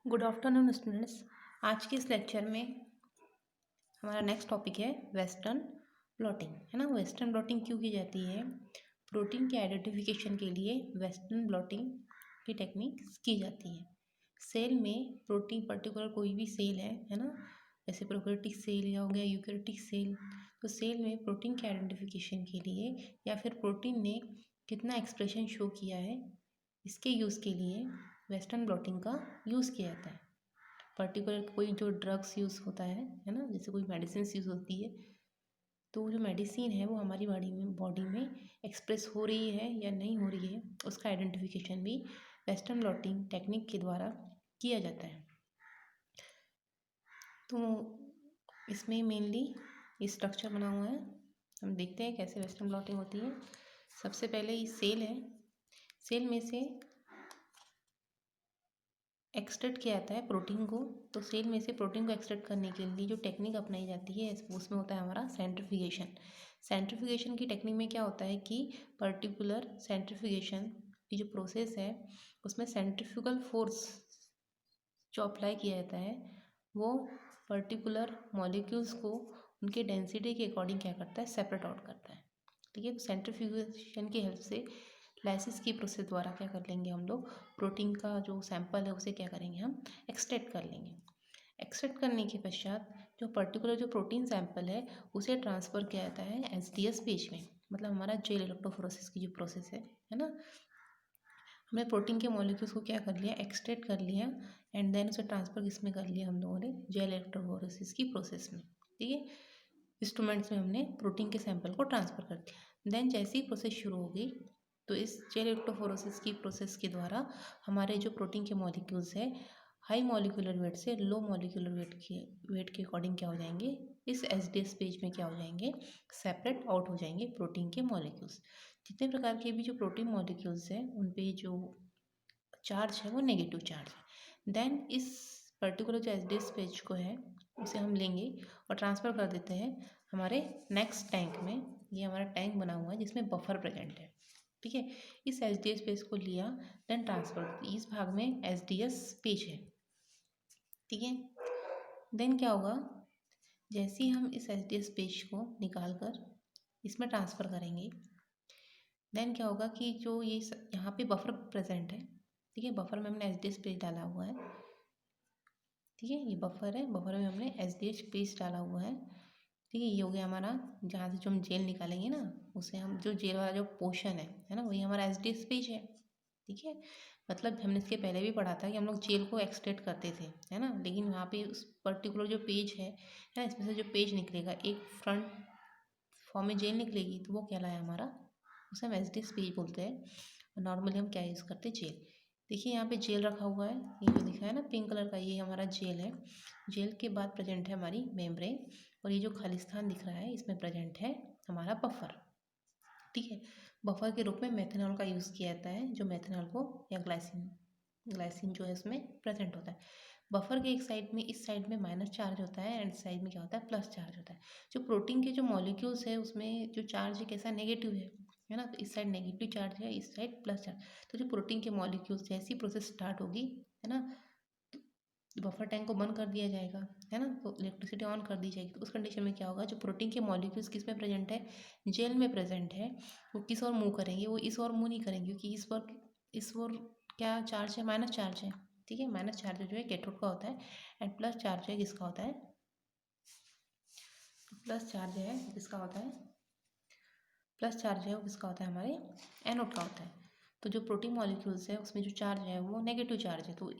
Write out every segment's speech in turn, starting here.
Good afternoon students. आज के इस लेक्चर में हमारा नेक्स्ट टॉपिक है वेस्टर्न ब्लॉटिंग, है ना। वेस्टर्न ब्लॉटिंग क्यों की जाती है? प्रोटीन के आइडेंटिफिकेशन के लिए वेस्टर्न ब्लॉटिंग की टेक्निक की जाती है। सेल में प्रोटीन पर्टिकुलर कोई भी सेल है ना, जैसे प्रोकैरियोटिक सेल या हो गया यूकैरियोटिक सेल, तो सेल में प्रोटीन के आइडेंटिफिकेशन के लिए या फिर प्रोटीन ने कितना एक्सप्रेशन शो किया है, इसके यूज़ के लिए वेस्टर्न ब्लॉटिंग का यूज़ किया जाता है। पर्टिकुलर कोई जो ड्रग्स यूज़ होता है ना, जैसे कोई मेडिसिन यूज़ होती है, तो जो मेडिसिन है वो हमारी बॉडी में एक्सप्रेस हो रही है या नहीं हो रही है, उसका आइडेंटिफिकेशन भी वेस्टर्न ब्लॉटिंग टेक्निक के द्वारा किया जाता है। तो इसमें मेनली ये स्ट्रक्चर बना हुआ है, हम देखते हैं कैसे वेस्टर्न ब्लॉटिंग होती है। सबसे पहले ये सेल है, सेल में से एक्सट्रैक्ट किया जाता है प्रोटीन को। तो सेल में से प्रोटीन को एक्सट्रैक्ट करने के लिए जो टेक्निक अपनाई जाती है उसमें होता है हमारा सेंट्रीफ्यूगेशन। सेंट्रीफ्यूगेशन की टेक्निक में क्या होता है कि पर्टिकुलर सेंट्रीफ्यूगेशन की जो प्रोसेस है उसमें सेंट्रीफ्यूगल फोर्स जो अप्लाई किया जाता है वो पर्टिकुलर मॉलिक्यूल्स को उनके डेंसिटी के अकॉर्डिंग क्या करता है, सेपरेट आउट करता है। ठीक है, सेंट्रीफ्यूगेशन की हेल्प से लाइसिस की प्रोसेस द्वारा क्या कर लेंगे हम लोग, प्रोटीन का जो सैंपल है उसे क्या करेंगे, हम एक्सट्रैक्ट कर लेंगे। एक्सट्रैक्ट करने के पश्चात जो पर्टिकुलर जो प्रोटीन सैंपल है उसे ट्रांसफ़र किया जाता है एसडीएस पेज में, मतलब हमारा जेल इलेक्ट्रोफोरेसिस की जो प्रोसेस है ना। हमने प्रोटीन के मॉलिक्यूल्स को क्या कर लिया, एक्सट्रैक्ट कर लिया एंड देन उसे ट्रांसफ़र किस में कर लिया हम लोगों ने, जेल इलेक्ट्रोफोरेसिस की प्रोसेस में। ठीक है, इंस्ट्रूमेंट्स में हमने प्रोटीन के सैंपल को ट्रांसफ़र कर दिया। देन जैसे ही प्रोसेस शुरू हो गई तो इस जेल इलेक्ट्रोफोरेसिस की प्रोसेस के द्वारा हमारे जो प्रोटीन के मॉलिक्यूल्स है हाई मॉलिक्यूलर वेट से लो मॉलिक्यूलर वेट के अकॉर्डिंग क्या हो जाएंगे, इस एसडीएस पेज में क्या हो जाएंगे, सेपरेट आउट हो जाएंगे प्रोटीन के मॉलिक्यूल्स। जितने प्रकार के भी जो प्रोटीन मॉलिक्यूल्स हैं उन पे जो चार्ज है वो नेगेटिव चार्ज है। देन इस पर्टिकुलर जो एसडीएस पेज को है उसे हम लेंगे और ट्रांसफ़र कर देते हैं हमारे नेक्स्ट टैंक में। ये हमारा टैंक बना हुआ है जिसमें बफर प्रेजेंट है। ठीक है, इस एसडीएस पेज को लिया देन ट्रांसफ़र, इस भाग में एसडीएस पेज है। ठीक है, देन क्या होगा, जैसे ही हम इस एसडीएस पेज को निकाल कर इसमें ट्रांसफ़र करेंगे, देन क्या होगा कि जो ये यहाँ पे बफर प्रेजेंट है। ठीक है, बफर में हमने एसडीएस पेज डाला हुआ है। ठीक है, ये बफर है, बफर में हमने एसडीएस पेज डाला हुआ है। ठीक है, ये हो गया हमारा, जहाँ से जो हम जेल निकालेंगे ना उसे हम जो जेल वाला जो पोर्शन है ना, वही हमारा एसडीएस पेज है। ठीक है, मतलब हमने इसके पहले भी पढ़ा था कि हम लोग जेल को एक्सट्रैक्ट करते थे, है ना, लेकिन वहाँ पे उस पर्टिकुलर जो पेज है ना, इसमें से जो पेज निकलेगा एक फ्रंट फॉर्म में जेल निकलेगी तो वो कहलाया हमारा, उसे हम एसडीएस पेज बोलते हैं। नॉर्मली हम क्या यूज़ करते हैं, जेल। देखिए यहाँ पे जेल रखा हुआ है, ये जो दिखा है ना पिंक कलर का, ये हमारा जेल है। जेल के बाद प्रेजेंट है हमारी मेम्ब्रेन, और ये जो खालिस्तान दिख रहा है इसमें प्रेजेंट है हमारा बफर। ठीक है, बफर के रूप में मेथनॉल का यूज़ किया जाता है, जो मेथनॉल को या ग्लाइसिन जो है इसमें प्रेजेंट होता है। बफर के एक साइड में, इस साइड में माइनस चार्ज होता है एंड साइड में क्या होता है, प्लस चार्ज होता है। जो प्रोटीन के जो मॉलिक्यूल्स है उसमें जो चार्ज है कैसा, नेगेटिव है ना, तो इस साइड नेगेटिव चार्ज है, इस साइड प्लस चार्ज। तो जो प्रोटीन के मॉलिक्यूल्स जैसी प्रोसेस स्टार्ट होगी, है ना, बफर टैंक को बंद कर दिया जाएगा, है ना, तो इलेक्ट्रिसिटी ऑन कर दी जाएगी। तो उस कंडीशन में क्या होगा, जो प्रोटीन के मॉलिक्यूल्स किस में प्रेजेंट है, जेल में प्रेजेंट है, वो किस ओर मूव करेंगे, वो इस ओर मूव नहीं करेंगे, क्योंकि इस ओर क्या चार्ज है, माइनस चार्ज है। ठीक है, माइनस चार्ज जो है कैथोड का होता है एंड प्लस चार्ज है किसका होता है, प्लस चार्ज है किसका होता है, प्लस चार्ज है वो किसका होता है, हमारे एनोड का होता है। तो जो प्रोटीन मॉलिक्यूल्स है उसमें जो चार्ज है वो नेगेटिव चार्ज है, तो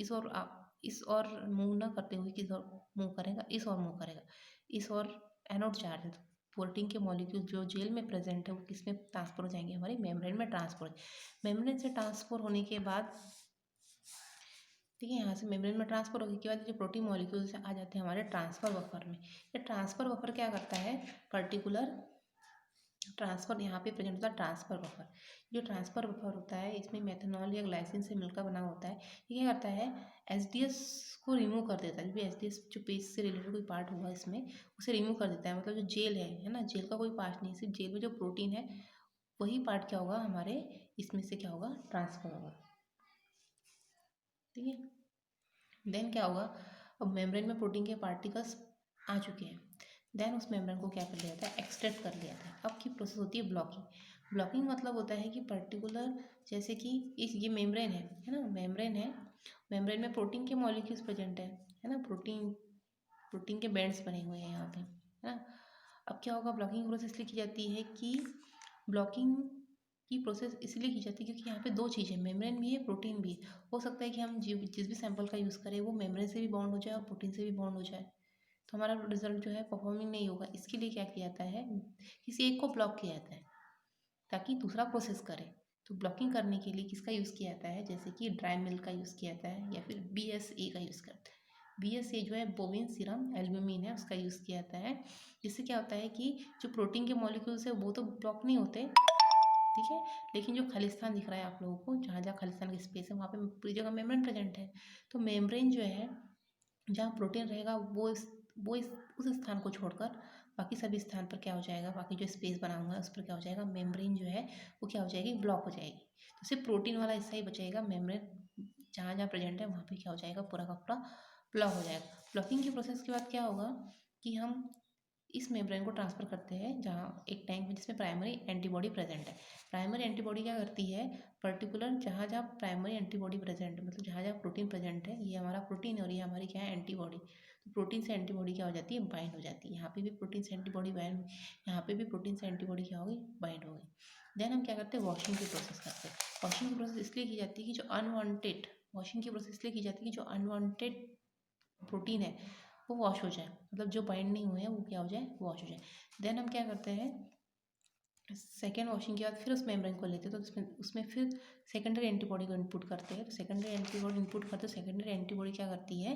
इस और मूव ना करते हुए किस और मूव करेगा, इस और मूव करेगा, इस और एनोड चार्ज है। तो प्रोटीन के मॉलिक्यूल जो जेल में प्रेजेंट है वो किस में ट्रांसफर हो जाएंगे, हमारी मेम्ब्रेन में ट्रांसफर। मेम्ब्रेन से ट्रांसफर होने के बाद, ठीक है, यहाँ से मेम्ब्रेन में ट्रांसफर होने के बाद जो प्रोटीन मॉलिक्यूल्स आ जाते हैं हमारे ट्रांसफर बफर में। ये ट्रांसफर बफर क्या करता है, पर्टिकुलर ट्रांसफर यहाँ पे प्रेजेंट होता है ट्रांसफर बफर। जो ट्रांसफर बफर होता है इसमें मेथनॉल या ग्लाइसिन से मिलकर बना होता है। ये क्या करता है, एसडीएस को रिमूव कर देता है। जब भी एसडीएस जो पेज से रिलेटेड कोई पार्ट हुआ इसमें उसे रिमूव कर देता है। मतलब जो जेल है ना, जेल का कोई पार्ट नहीं, सिर्फ जेल में जो प्रोटीन है वही पार्ट क्या होगा हमारे इसमें से क्या होगा, ट्रांसफर होगा। ठीक है, देन क्या होगा, अब मेम्ब्रेन में प्रोटीन के पार्टिकल्स आ चुके हैं, देन उस मेम्ब्रेन को क्या कर लिया जाता है, एक्सट्रैक्ट कर लिया जाता है। अब की प्रोसेस होती है ब्लॉकिंग। ब्लॉकिंग मतलब होता है कि पर्टिकुलर, जैसे कि इस ये मेम्ब्रेन है ना, मेम्ब्रेन है, मेम्ब्रेन में प्रोटीन के मॉलिक्यूल्स प्रेजेंट है ना, प्रोटीन के बैंड्स बने हुए हैं यहाँ पे, है ना। अब क्या होगा, ब्लॉकिंग प्रोसेस इसलिए की जाती है कि ब्लॉकिंग की प्रोसेस इसलिए की जाती है क्योंकि यहाँ पे दो चीज़ें, मेम्ब्रेन भी है, प्रोटीन भी है। हो सकता है कि हम जिस भी सैंपल का यूज़ करें वो मेम्ब्रेन से भी बॉन्ड हो जाए और प्रोटीन से भी बॉन्ड हो जाए, तो हमारा रिजल्ट जो है परफॉर्मिंग नहीं होगा। इसके लिए क्या किया जाता है, किसी एक को ब्लॉक किया जाता है ताकि दूसरा प्रोसेस करे। तो ब्लॉकिंग करने के लिए किसका यूज़ किया जाता है, जैसे कि ड्राई मिल्क का यूज़ किया जाता है या फिर BSA का यूज़ करते हैं। BSA जो है बोविन सीरम एल्ब्यूमिन है, उसका यूज़ किया जाता है। जिससे क्या होता है कि जो प्रोटीन के मॉलिक्यूल्स है वो तो ब्लॉक नहीं होते, ठीक है, लेकिन जो खालिस्तान दिख रहा है आप लोगों को, जहाँ जहाँ खालिस्तान की स्पेस है वहाँ पे पूरी जगह मेम्ब्रेन प्रेजेंट है। तो मेम्ब्रेन जो है, जहाँ प्रोटीन रहेगा वो इस उस स्थान को छोड़कर बाकी सभी स्थान पर क्या हो जाएगा, बाकी जो स्पेस बना हुआ है उस पर क्या हो जाएगा, मेम्ब्रेन जो है वो क्या हो जाएगी, ब्लॉक हो जाएगी। तो सिर्फ प्रोटीन वाला हिस्सा ही बचेगा, मेम्ब्रेन जहाँ जहाँ प्रेजेंट है वहाँ पे क्या हो जाएगा, पूरा का पूरा ब्लॉक हो जाएगा। ब्लॉकिंग की प्रोसेस के बाद क्या होगा कि हम इस मेम्ब्रेन को ट्रांसफ़र करते हैं जहाँ एक टैंक में जिसमें प्राइमरी एंटीबॉडी प्रेजेंट है। प्राइमरी एंटीबॉडी क्या करती है, पर्टिकुलर जहाँ जहाँ प्राइमरी एंटीबॉडी प्रेजेंट है, मतलब जहाँ जहाँ प्रोटीन प्रेजेंट है, ये हमारा प्रोटीन है और ये हमारी क्या है, एंटीबॉडी। तो प्रोटीन से एंटीबॉडी क्या हो जाती है, बाइंड हो जाती है। यहाँ पे भी प्रोटीन से एंटीबॉडी बाइंड, यहाँ पे भी प्रोटीन से एंटीबॉडी क्या होगी, बाइंड होगी। देन हम क्या करते हैं, वॉशिंग की प्रोसेस करते हैं। वॉशिंग की प्रोसेस इसलिए की जाती है कि जो अनवांटेड, वॉशिंग की प्रोसेस इसलिए की जाती है कि जो अनवांटेड प्रोटीन है वो वॉश हो जाए, मतलब जो बाइंड नहीं हुए हैं वो क्या हो जाए, वॉश हो जाए। देन हम क्या करते हैं, सेकेंड वॉशिंग के बाद फिर उस मेम्ब्रेन को लेते हैं, तो उसमें फिर सेकेंडरी एंटीबॉडी को इनपुट करते हैं। तो सेकेंडरी एंटीबॉडी इनपुट करते हैं, सेकेंडरी एंटीबॉडी क्या करती है,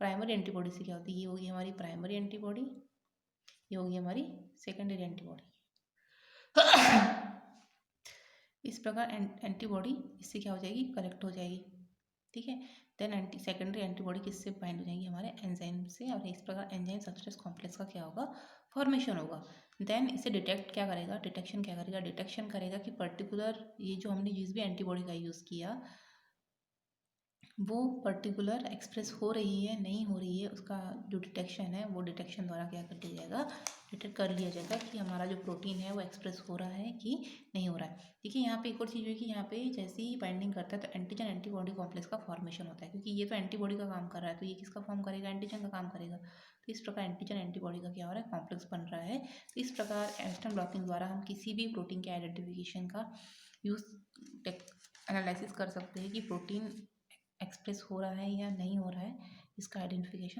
प्राइमरी एंटीबॉडी से क्या होती है, ये होगी हमारी प्राइमरी एंटीबॉडी, ये होगी हमारी सेकेंडरी एंटीबॉडी। इस प्रकार एंटीबॉडी इससे क्या हो जाएगी, कलेक्ट हो जाएगी, ठीक है। देन सेकेंडरी एंटीबॉडी किससे बाइंड हो जाएंगी, हमारे एंजाइम से, और इस प्रकार एंजाइम सब्सट्रेट कॉम्प्लेक्स का क्या होगा, फॉर्मेशन होगा। देन इसे डिटेक्ट क्या करेगा, डिटेक्शन क्या करेगा, डिटेक्शन करेगा कि पर्टिकुलर ये जो हमने जिस भी एंटीबॉडी का यूज़ किया वो पर्टिकुलर एक्सप्रेस हो रही है, नहीं हो रही है, उसका जो डिटेक्शन है वो डिटेक्शन द्वारा क्या कर लिया जाएगा, डिटेक्ट कर लिया जाएगा कि हमारा जो प्रोटीन है वो एक्सप्रेस हो रहा है कि नहीं हो रहा है। देखिए यहाँ पे एक और चीज़ है कि यहाँ पे जैसे ही बाइंडिंग करता है तो एंटीजन एंटीबॉडी कॉम्प्लेक्स का फॉर्मेशन होता है, क्योंकि ये तो एंटीबॉडी का काम कर रहा है, तो ये किसका फॉर्म करेगा, एंटीजन का काम करेगा। तो इस प्रकार एंटीजन एंटीबॉडी का क्या हो रहा है, कॉम्प्लेक्स बन रहा है। तो इस प्रकार एंस्टन ब्लॉकिंग द्वारा हम किसी भी प्रोटीन के आइडेंटिफिकेशन का यूज़ एनालिसिस कर सकते हैं कि प्रोटीन एक्सप्रेस हो रहा है या नहीं हो रहा है, इसका आइडेंटिफिकेशन